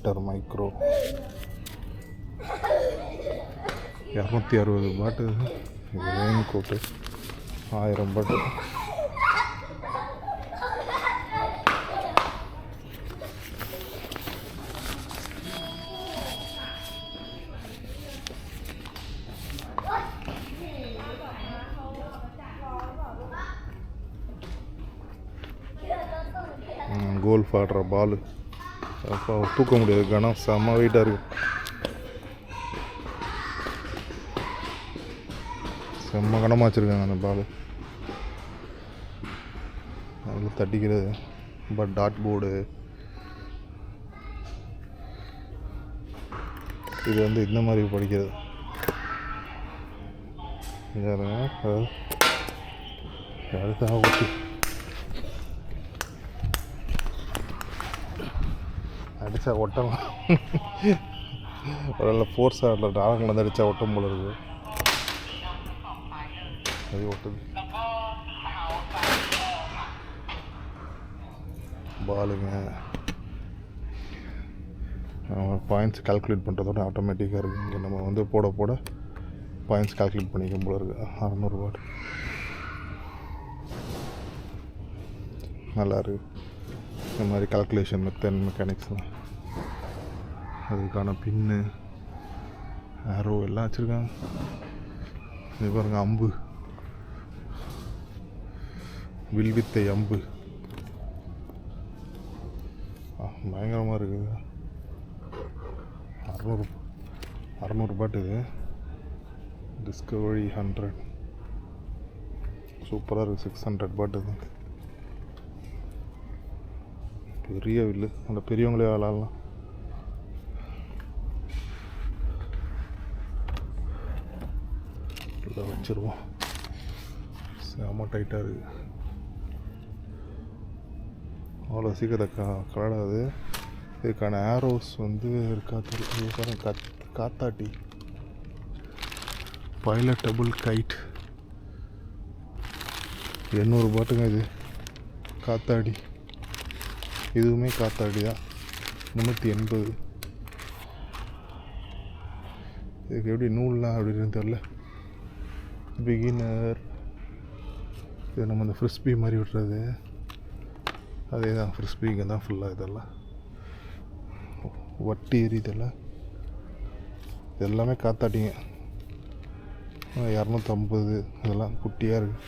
Batter micro 260 பாட்டு. Rain coat 1000 பாட்டு. Golf ஆடுற பால் அப்போ தூக்க முடியாது, கனம் செம்ம வெயிட்டாக இருக்குது. செம்ம கனமாக வச்சுருக்காங்க அந்த பால். அதில் தட்டிக்கிறது. பட் டாட் போர்டு இது வந்து இந்த மாதிரி படிக்கிறது. அடுத்த ஊற்றி அடித்தா ஒட்டலாம். ஒரு ஃபோர்ஸாக இல்லை, டாலங்கில் வந்து அடித்தா ஒட்டம் போல இருக்குது. அது ஒட்டுது. பாலுங்க பாயிண்ட்ஸ் கால்குலேட் பண்ணுறதோட ஆட்டோமேட்டிக்காக இருக்குது. இங்கே நம்ம வந்து போட போட பாயிண்ட்ஸ் கால்குலேட் பண்ணிக்கும் போல இருக்குது. 600 வாட் நல்லா இருக்குது. இந்த மாதிரி கால்குலேஷன் மெக்கானிக்ஸ்லாம், அதுக்கான பின்னு ஆரோ எல்லாம் வச்சுருக்காங்க. இது பாருங்க, அம்பு, வில்வித்தை அம்பு பயங்கரமாக இருக்குது. 600 பாட்டு. இது டிஸ்கவரி 100 சூப்பராக இருக்குது. 600 பாட்டு. இது பெரிய வில்லு, அந்த பெரியவங்களே விளாட்லாம். இதை வச்சுருவோம். செம்ம டைட்டாக இருக்குது. அவ்வளோ சீக்கிரத்தை கலடாது. இதுக்கான ஆரோஸ் வந்து இருக்கா காத்தாட்டி பைலட்டபுள் கைட் 800 பாட்டுங்க. இது காத்தாடி, இதுவுமே காத்தாடி தான். 380. இதுக்கு எப்படி நூல்லாம் அப்படின்னு தெரில. பிகினர். இது நம்ம இந்த ஃப்ரிஸ்பி மாதிரி விட்டுறது, அதே தான். ஃப்ரிஸ்பிங்க தான் ஃபுல்லாக. இதெல்லாம் வட்டி எரியுதெல்லாம், எல்லாமே காத்தாட்டிங்க. 250. இதெல்லாம் குட்டியாக இருக்குது.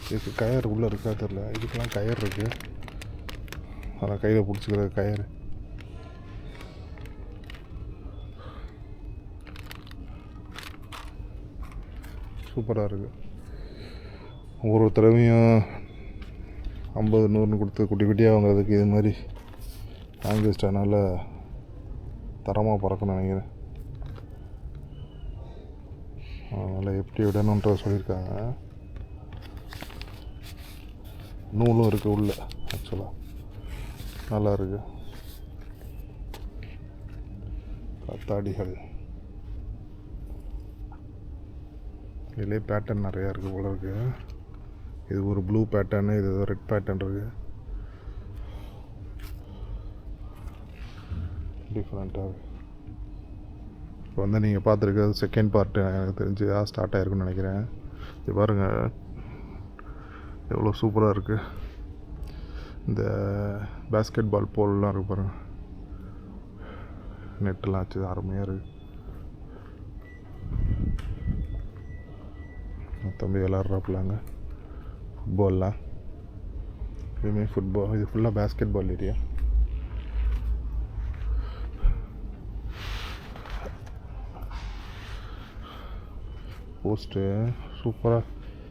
இதுக்கு கயர் உள்ளே இருக்கா தெரில. இதுக்கெல்லாம் கயர் இருக்குது, அதெல்லாம் கையில் பிடிச்சிக்கிறது கயர். சூப்பராக இருக்குது. ஒரு தடவையும் 50 100 கொடுத்து குட்டி குட்டியாக வாங்குறதுக்கு இது மாதிரி வாங்கி வச்சிட்டனால தரமாக பறக்கணும்னு நினைக்கிறேன். அதனால் எப்படி விடணுன்ற சொல்லியிருக்காங்க. நூலும் இருக்குது உள்ள. ஆக்சுவலாக நல்லா இருக்குது. காத்தாடிகள் இதிலே பேட்டர்ன் நிறையா இருக்குது போல இருக்குது. இது ஒரு ப்ளூ பேட்டர்னு, இது ரெட் பேட்டர்ன் இருக்குது. டிஃப்ரெண்ட்டாக இருக்குது. இப்போ வந்து நீங்கள் பார்த்துருக்கிறது செகண்ட் பார்ட்டு. எனக்கு தெரிஞ்சு ஸ்டார்ட் ஆகிருக்குன்னு நினைக்கிறேன். இது பாருங்கள் எவ்வளோ சூப்பராக இருக்குது. இந்த பேஸ்கெட் பால் போல்லாம் இருக்குது பாருங்கள். நெட்டெல்லாம் வச்சு அருமையாக இருக்குது. தம்பி விளாட்றாப்புலாங்க ஃபுட்பால்லாம். இதுவுமே ஃபுட்பால். இது ஃபுல்லாக பேஸ்கெட் பால் ஏரியா. போஸ்ட்டு சூப்பராக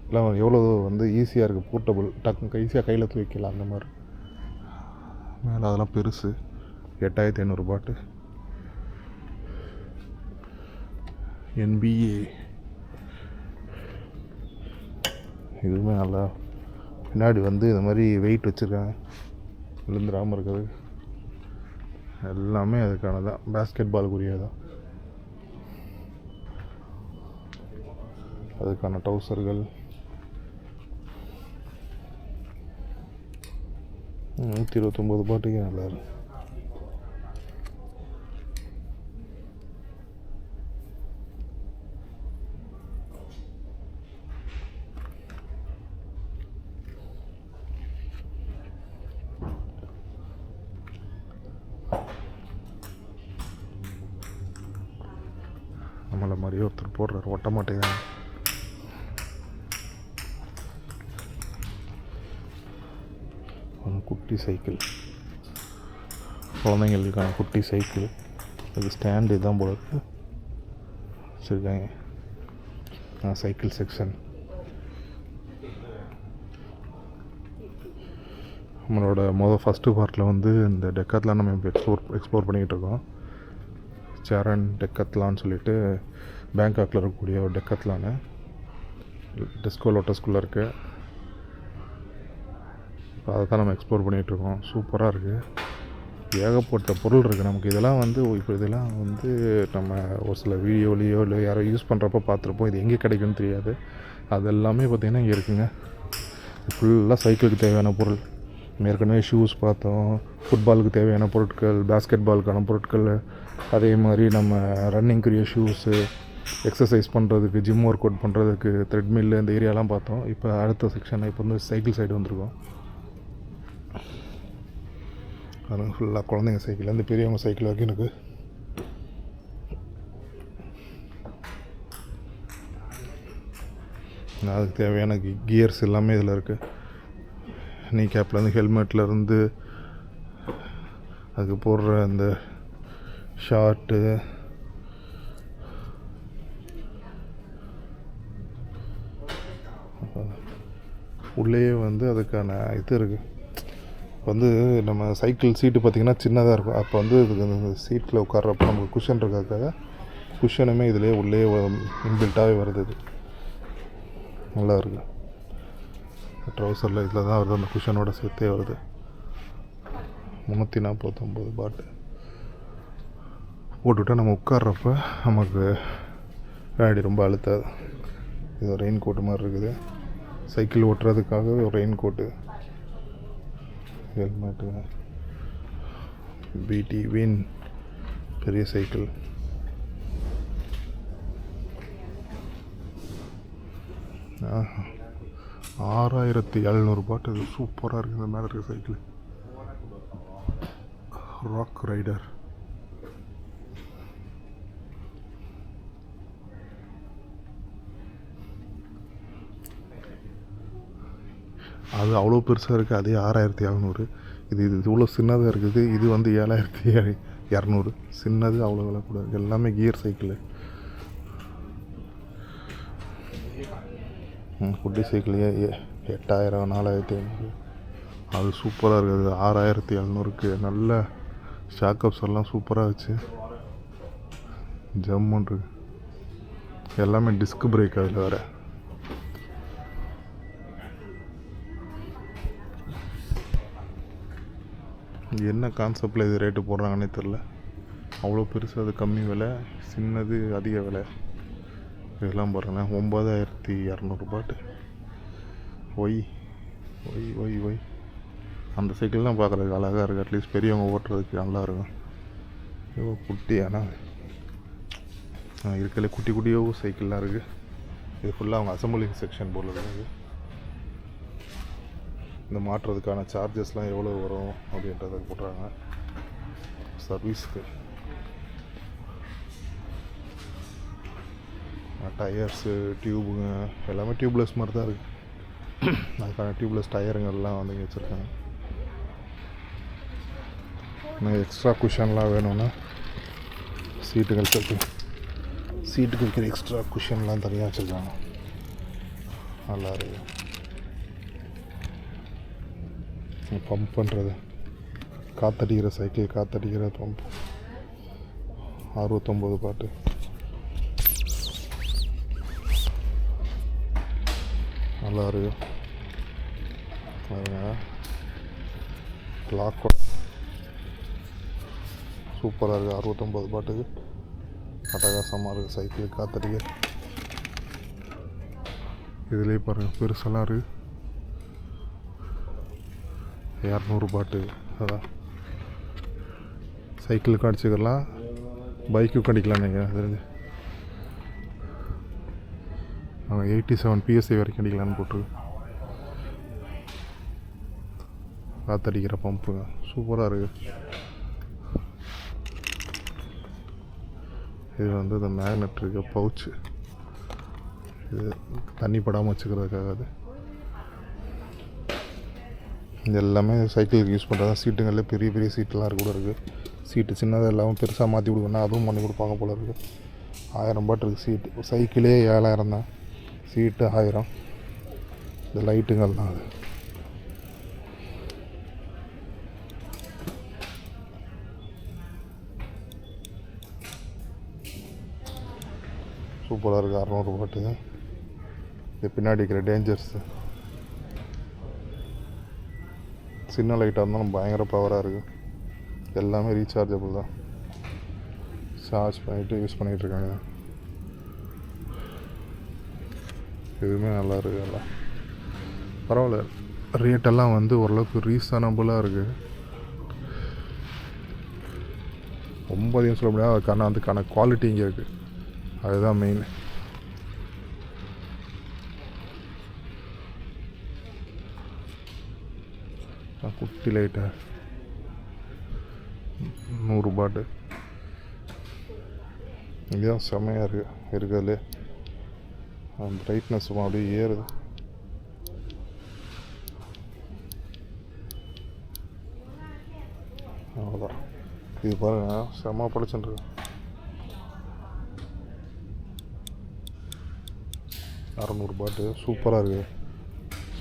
எல்லாம் எவ்வளோ வந்து ஈஸியாக இருக்குது. போர்ட்டபுள், டக்கு ஈஸியாக கையில் தூக்கிக்கலாம். அந்த மாதிரி மேலே அதெல்லாம் பெருசு. 8500 பாட்டு. NBA இதுவுமே நல்லா. பின்னாடி வந்து இந்த மாதிரி வெயிட் வச்சுருக்காங்க விழுந்துடாமல் இருக்குது. எல்லாமே அதுக்கானதான். பேஸ்கெட் பாலுக்குரியதான். அதுக்கான டவுசர்கள் 129 பாட்டுக்கு நல்லா இருக்கும். நம்மளை மாதிரியே ஒருத்தர் போடுறாரு, ஒட்ட மாட்டேங்க. குட்டி சைக்கிள், குழந்தைங்களுக்கான குட்டி சைக்கிள். இது ஸ்டாண்டு இதுதான் போல இருக்கு வச்சுருக்காங்க. Cycle section. நம்மளோட ஃபஸ்ட்டு பார்ட்டில் வந்து இந்த டெக்காத்லான் நம்ம இப்போ எக்ஸ்ப்ளோர் பண்ணிக்கிட்டு இருக்கோம். சேரன் டெக்கத்லான்னு சொல்லிட்டு பேங்காக்கில் இருக்கக்கூடிய ஒரு டெக்கத்லானு டிஸ்கோ லோட்டஸ்குள்ளே இருக்குது. அதை தான் நம்ம எக்ஸ்ப்ளோர் பண்ணிகிட்ருக்கோம். சூப்பராக இருக்குது, ஏகப்பட்ட பொருள் இருக்குது நமக்கு. இதெல்லாம் வந்து இப்போ இதெல்லாம் வந்து நம்ம ஒரு சில வீடியோலையோ இல்லை யாரோ யூஸ் பண்ணுறப்ப பார்த்துருப்போம். இது எங்கே கிடைக்குன்னு தெரியாது. அது எல்லாமே பார்த்திங்கன்னா இங்கே இருக்குங்க. ஃபுல்லாக சைக்கிளுக்கு தேவையான பொருள். ஏற்கனவே ஷூஸ் பார்த்தோம், ஃபுட்பாலுக்கு தேவையான பொருட்கள், பேஸ்கெட் பாலுக்கான பொருட்கள், அதே மாதிரி நம்ம ரன்னிங்குரிய ஷூஸு, எக்ஸசைஸ் பண்ணுறதுக்கு, ஜிம் ஒர்க் அவுட் பண்ணுறதுக்கு த்ரெட்மில்லு, இந்த ஏரியாலாம் பார்த்தோம். இப்போ அடுத்த செக்ஷன் இப்போ வந்து சைக்கிள் சைடு வந்திருக்கோம். அது ஃபுல்லாக குழந்தைங்க சைக்கிள், அந்த பெரியவங்க சைக்கிள் வரைக்கும் எனக்கு. அதுக்கு தேவையான கியர்ஸ் எல்லாமே இதில் இருக்குது. நீ கேப்லேருந்து ஹெல்மெட்லேருந்து அதுக்கு போடுற அந்த ஷார்ட்டு, உள்ளே வந்து அதுக்கான இது இருக்குது. வந்து நம்ம சைக்கிள் சீட்டு பார்த்திங்கன்னா சின்னதாக இருக்கும். அப்போ வந்து இதுக்கு அந்த சீட்டில் உட்கார்றப்போ நமக்கு குஷன் இருக்கிறதுக்காக குஷனுமே இதிலே உள்ளே இன்பில்ட்டாகவே வருது. இது நல்லா இருக்குது. ட்ரௌசரில் இதில் தான் வருது, அந்த குஷனோட சேர்த்தே வருது. 349 பாட்டு போட்டுவிட்டால் நம்ம உட்கார்றப்ப நமக்கு பின்னாடி ரொம்ப அழுத்தாது. இது ஒரு ரெயின் கோட்டு மாதிரி இருக்குது. சைக்கிள் ஓட்டுறதுக்காகவே ஒரு ரெயின் கோட்டு. ஹெல்மெட்டு, பிடி வின் பெரிய சைக்கிள். ஆஹா, 6700 பாட்டு. இது சூப்பராக இருக்குது. இந்த மேலே இருக்க சைக்கிள் ராக் ரைடர். அது அவ்வளோ பெருசாக இருக்குது. அதே 6700. இது இவ்வளோ சின்னதாக இருக்குது. இது வந்து 7200. சின்னது அவ்வளோ விலை கூட. எல்லாமே கியர் சைக்கிள். குட்டி சைக்கிளையே 8000, 4500. அது சூப்பராக இருக்குது. 6700க்கு நல்ல ஷாக்கப்ஸ் எல்லாம் சூப்பராக வச்சு ஜம்முன்னு இருக்கு. எல்லாமே டிஸ்க் பிரேக் அதில் வேறு. என்ன கான்செப்டில் இது ரேட்டு போடுறாங்கன்னே தெரில. அவ்வளோ பெருசு அது கம்மி விலை, சின்னது அதிக விலை. இதெல்லாம் பாருங்களேன், 9200 பாட்டு. Why why why why. அந்த சைக்கிள்லாம் பார்க்குறதுக்கு அழகாக இருக்குது. அட்லீஸ்ட் பெரியவங்க ஓட்டுறதுக்கு நல்லாயிருக்கும். இவ்வளோ குட்டி, ஆனால் இருக்கல குட்டி குட்டியோ சைக்கிள்லாம் இருக்குது. இது ஃபுல்லாக அவங்க அசம்பிளிங் செக்ஷன் போல் இருக்குது. இந்த மாட்டுறதுக்கான சார்ஜஸ்லாம் எவ்வளோ வரும் அப்படின்றத போட்டுறாங்க. சர்வீஸ்க்கு டயர்ஸு, டியூபுங்க எல்லாமே டியூப்லெஸ் மாதிரி தான் இருக்குது. அதுக்கான டியூப்லெஸ் டயருங்கள்லாம் வந்து இங்கே வச்சுருக்காங்க. இன்னும் எக்ஸ்ட்ரா குஷன்லாம் வேணும்னா சீட்டுக்கு வைக்கிற எக்ஸ்ட்ரா குஷன்லாம் தனியாக வச்சுருக்காங்க. நல்லா இருக்குது. பம்ப் பண்ணுறது, காற்றடிக்கிற சைக்கிள், காற்றடிக்கிற பம்ப். 69 பாட்டு. நல்லா இருக்கு. கிளாக்கோட சூப்பராக இருக்குது. 69 பாட்டுக்கு அட்டகாசமாக இருக்குது சைக்கிள், காற்றடிக்க. இதுலேயே பாருங்கள் பெருசெல்லாம் இருக்குது. இரநூறு பாட்டு. அதான் சைக்கிளுக்கு அடிச்சுக்கலாம், பைக்குக்கு அடிக்கலாம். நீங்கள் தெரிஞ்சு அவங்க 87 PSI வரைக்கும் அடிக்கலான்னு போட்டுருக்கு. காற்றடிக்கிற பம்புங்க சூப்பராக இருக்குது. இது வந்து இந்த மேக்னெட் இருக்க பவுச்சு, இது தண்ணி படாமல் வச்சுக்கிறதுக்காக. அது இது எல்லாமே சைக்கிளுக்கு யூஸ் பண்ணுறது. சீட்டுங்களில் பெரிய பெரிய சீட்டெலாம் கூட இருக்குது. சீட்டு சின்னதாக இல்லாமல் பெருசாக மாற்றி கொடுக்கணும், அதுவும் பண்ணி கொடுப்பாங்க போல இருக்குது. 1000 பாட்டு இருக்குது சீட்டு. சைக்கிளே 7000 தான், சீட்டு 1000. இந்த லைட்டுங்கள் தான் அது. சூப்பராக இருக்குது. 600 பாட்டு. இது பின்னாடி இருக்கிற டேஞ்சர்ஸு சின்ன லைட்டாக இருந்தாலும் பயங்கர பவராக இருக்குது. எல்லாமே ரீசார்ஜபிள் தான், சார்ஜ் பண்ணிவிட்டு யூஸ் பண்ணிகிட்ருக்காங்க. எதுவுமே நல்லா இருக்குது. எல்லாம் பரவாயில்ல. ரேட்டெல்லாம் வந்து ஓரளவுக்கு ரீசனபுளாக இருக்குது. ரொம்ப அதிகம் சொல்ல முடியாது. அதுக்கான குவாலிட்டி இங்கே இருக்குது, அதுதான் மெயின். குட்டி லைட்டா 100 பாட்டு. இதுதான் செம்மையாக இருக்கிறதுலே. பிரைட்னஸ் அப்படியே ஏறுது. அவ்வளோதான். இது பாருங்க, செம்ம பளிச்சுருக்கு. 600 பாட்டு சூப்பராக இருக்குது.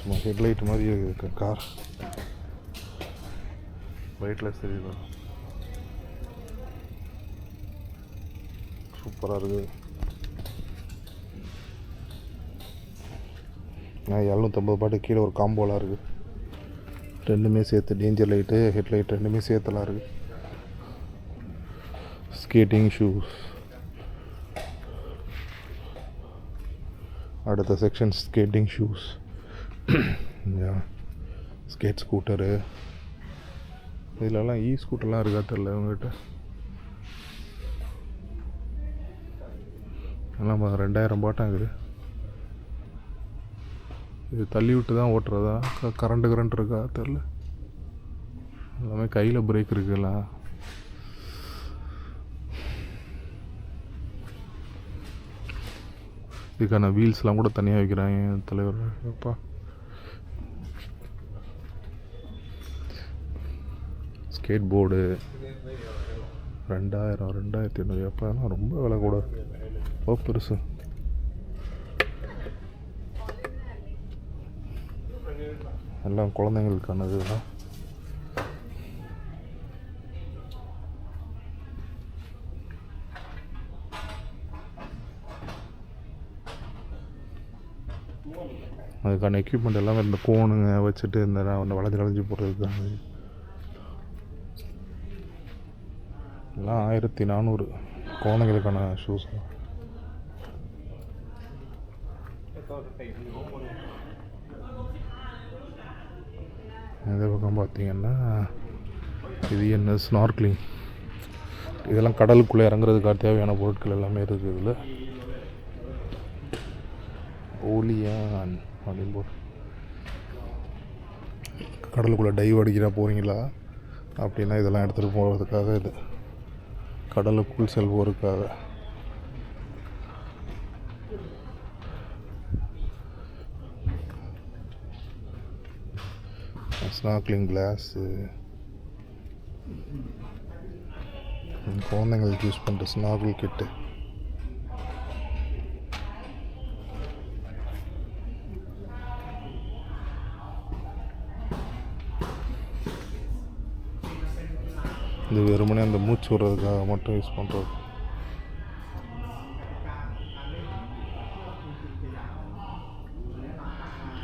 சும்மா ஹெட்லைட் மாதிரி இருக்குது கார். வெயிட்லெஸ் தெரியுது, சூப்பராக இருக்குது. 750 பாட்டு கீழே ஒரு காம்போலாம் இருக்குது. ரெண்டுமே சேர்த்து, டேஞ்சர் லைட்டு ஹெட்லைட் ரெண்டுமே சேர்த்துலாம் இருக்குது. Skating shoes. அடுத்த section skating shoes. Skate scooter. இதிலலாம் ஸ்கூட்டர்லாம் இருக்கா தெரில இவங்ககிட்ட. எல்லாம் 2000 பாட்டாங்குது. இது தள்ளி விட்டு தான் ஓட்டுறதா, கரண்ட் இருக்கா தெரில. எல்லாமே கையில் பிரேக் இருக்குல்லாம். இதுக்கான வீல்ஸ்லாம் கூட தனியாக வைக்கிறாங்க தலைவர். அப்பா ஸ்கேட் போர்டு 2000 2800. அப்போ ரொம்ப விலை கூட, ரொம்ப பெருசு. எல்லாம் குழந்தைங்களுக்கானது தான். அதுக்கான எக்யூப்மெண்ட் எல்லாமே இந்த கோனுங்க வச்சுட்டு இந்த வளைஞ்சு போடுறதுக்கான எல்லாம் 1400. குழந்தைங்களுக்கான ஷூஸ். இந்த பக்கம் பார்த்தீங்கன்னா இது என்ன, ஸ்னார்க்லிங். இதெல்லாம் கடலுக்குள்ளே இறங்குறதுக்காக தேவையான பொருட்கள் எல்லாமே இருக்குது இதில். ஓலியான் அப்படின்னு போட்டு, கடலுக்குள்ளே டைவ் அடிக்கிறா போகிறீங்களா அப்படின்னா இதெல்லாம் எடுத்துகிட்டு போகிறதுக்காக, இது கடலுக்குள் செல்வோருக்காக. ஸ்னார்க்லிங் கிளாஸு, குழந்தைங்களுக்கு யூஸ் பண்ணுற ஸ்னார்க்கிள் கிட்டு. இது வெறுமனே அந்த மூச்சு விடுறதுக்காக மட்டும் யூஸ் பண்ணுறது.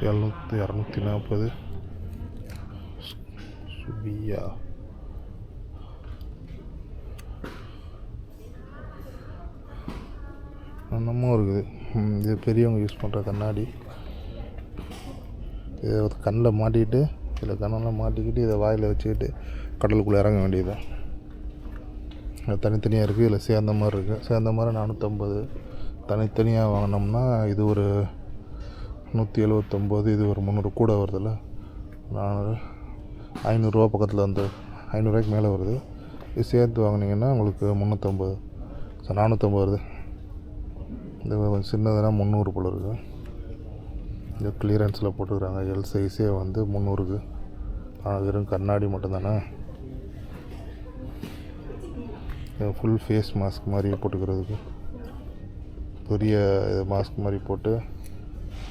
$240 சுபியா. இன்னமும் இருக்குது. இது பெரியவங்க யூஸ் பண்ணுற கண்ணாடி. இதை கண்ணில் மாட்டிக்கிட்டு இதில் கணம்லாம் மாட்டிக்கிட்டு இதை வாயில் வச்சுக்கிட்டு கடலுக்குள்ளே இறங்க வேண்டியது. தனித்தனியாக இருக்குது. இதில் சேர்ந்த மாதிரி இருக்குது. சேர்ந்த மாதிரி 450. தனித்தனியாக வாங்கினோம்னா இது ஒரு 179. இது ஒரு 300 கூட வருதில்ல. 500 பக்கத்தில் வந்து 500 மேலே வருது. இது சேர்த்து வாங்கினீங்கன்னா உங்களுக்கு 350. 450 வருது. இது கொஞ்சம் சின்னதுனா 300 போல் இருக்குது. இது கிளியரன்ஸில் போட்டுக்கிறாங்க. எல் சைஸே வந்து 300க்கு. வெறும் கண்ணாடி மட்டும்தானே. ஃபுல் ஃபேஸ் மாஸ்க் மாதிரி போட்டுக்கிறதுக்கு பெரிய இது மாஸ்க் மாதிரி போட்டு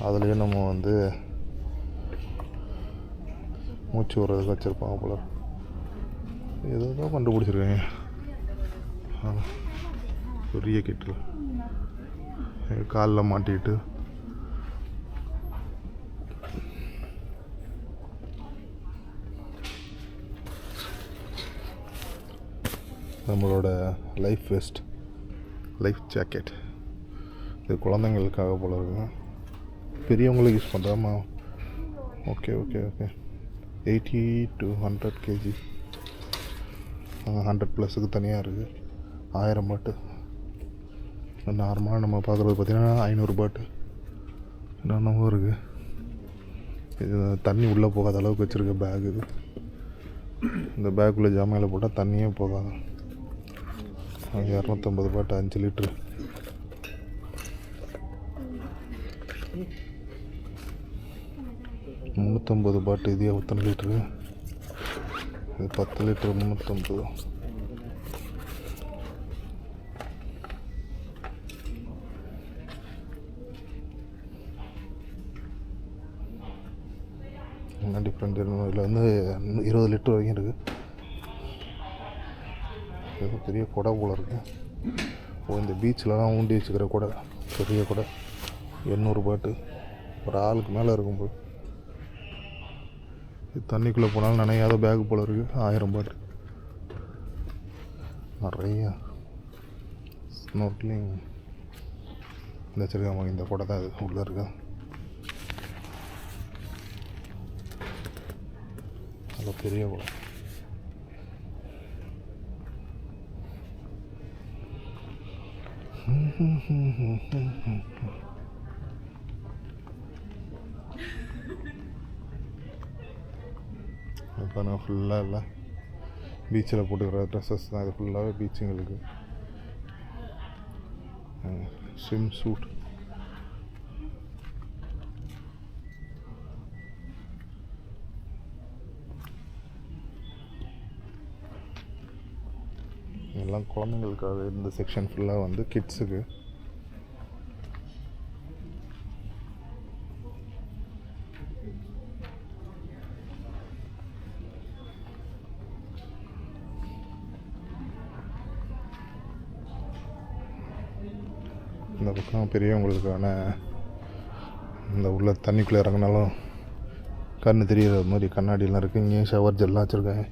அதுலேயே நம்ம வந்து மூச்சு விடுறதுக்கு வச்சுருப்பாங்க போல. ஏதோ தான் கண்டுபிடிச்சிருக்காங்க. பெரிய கிட்டில் காலில் மாட்டிக்கிட்டு நம்மளோட லைஃப் ஜாக்கெட். இது குழந்தைங்களுக்காக போல இருக்குங்க. பெரியவங்களுக்கு யூஸ் பண்ணுறாமா. Okay 80 to 100 kg. 100 ப்ளஸுக்கு தனியாக இருக்குது. 1000 பாட்டு. நார்மலாக நம்ம பார்க்குறது பார்த்திங்கன்னா 500 பாட்டு என்னென்னவோ இருக்குது. இது தண்ணி உள்ளே போகாத அளவுக்கு வச்சுருக்க பேக். இது இந்த பேக்குள்ளே ஜாமாயில் போட்டால் தண்ணியே போகாது. 250 பாட்டு 5 லிட்ரு. $350 பாட்டு. இது எத்தனை லிட்ரு? இது 10 லிட்ரு 350. என்ன டிஃப்ரெண்ட்? இதில் வந்து 20 லிட்ரு வரைக்கும் இருக்குது. இது பெரிய குடை போல் இருக்குது. இந்த பீச்சிலலாம் ஊண்டி வச்சுக்கிற குடை, பெரிய குடை. 800 பாட்டு. ஒரு ஆளுக்கு மேலே இருக்கும்போது தண்ணிக்குள்ளே போனாலும் நினையாத பேக் போல் இருக்குது. 1000 பாட்டு. நிறையா ஸ்னோர்க்லிங் வச்சுருக்காங்க. இந்த குடை தான் இது உள்ளே இருக்கா. அது பெரிய குடை. இப்போ நான் ஃபுல்லாக இல்லை பீச்சில் போட்டுக்கிற ட்ரெஸ்ஸஸ் தான். இது ஃபுல்லாகவே பீச்சுங்களுக்கு. Swim suit. எல்லாம் குழந்தைங்களுக்காக. இந்த செக்ஷன் ஃபுல்லாக வந்து கிட்ஸுக்கு. இந்த பக்கம் பெரியவங்களுக்கான இந்த உள்ள தண்ணிக்குள்ளே இறங்கினாலும் கண்ணு தெரிகிற மாதிரி கண்ணாடியெலாம் இருக்குது. இங்கேயும் ஷவர் ஜெல்லாம் வச்சுருக்காங்க.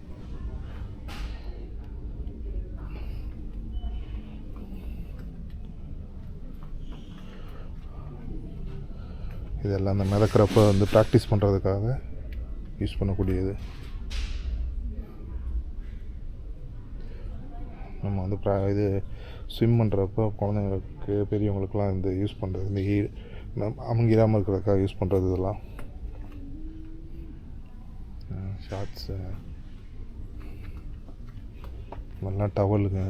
இதெல்லாம் அந்த மிதக்கிறப்ப வந்து ப்ராக்டிஸ் பண்ணுறதுக்காக யூஸ் பண்ணக்கூடியது. நம்ம வந்து இது ஸ்விம் பண்ணுறப்போ குழந்தைங்களுக்கு பெரியவங்களுக்கெலாம் இந்த யூஸ் பண்ணுறது, இந்த அமுங்கிடாமல் இருக்கிறதுக்காக யூஸ் பண்ணுறது. இதெல்லாம் ஷார்ட்ஸு, நல்லா டவலுங்க.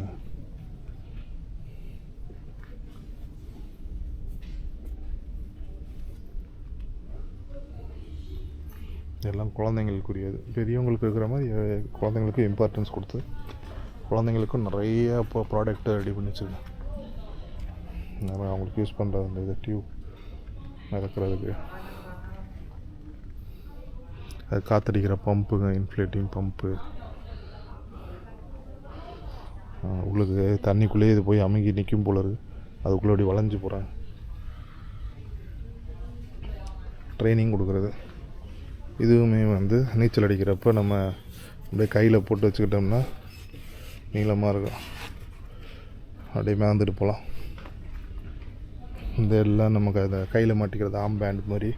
எல்லாம் குழந்தைங்களுக்குரியது. பெரியவங்களுக்கு இருக்கிற மாதிரி குழந்தைங்களுக்கு இம்பார்ட்டன்ஸ் கொடுத்து குழந்தைங்களுக்கும் நிறைய இப்போ ப்ராடக்ட்டை ரெடி பண்ணி வச்சுருக்கேன். நிறைய அவங்களுக்கு யூஸ் பண்ணுறது அந்த இது டியூப் நடக்கிறதுக்கு, அது காற்றடிக்கிற பம்புங்க, இன்ஃப்ளேட்டிங் பம்பு. உங்களுக்கு தண்ணிக்குள்ளேயே இது போய் அமுங்கி நிற்கும் போல இருக்குது. அதுக்குள்ளே அப்படி வளைஞ்சு போகிறாங்க. ட்ரைனிங் கொடுக்குறது. இதுவுமே வந்து நீச்சல் அடிக்கிறப்ப நம்ம அப்படியே கையில் போட்டு வச்சுக்கிட்டோம்னா நீளமாக இருக்கும். அப்படியே மேந்துட்டு போகலாம். இந்த எல்லாம் நமக்கு அதை கையில் மாட்டிக்கிறது ஆம் பேண்ட் மாதிரி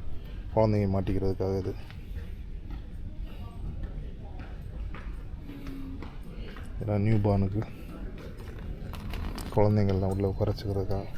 குழந்தைங்க மாட்டிக்கிறதுக்காக இது. ஏன்னா நியூ பார்னுக்கு குழந்தைங்கள்லாம் உள்ள உட்கார வச்சுக்கிறதுக்காக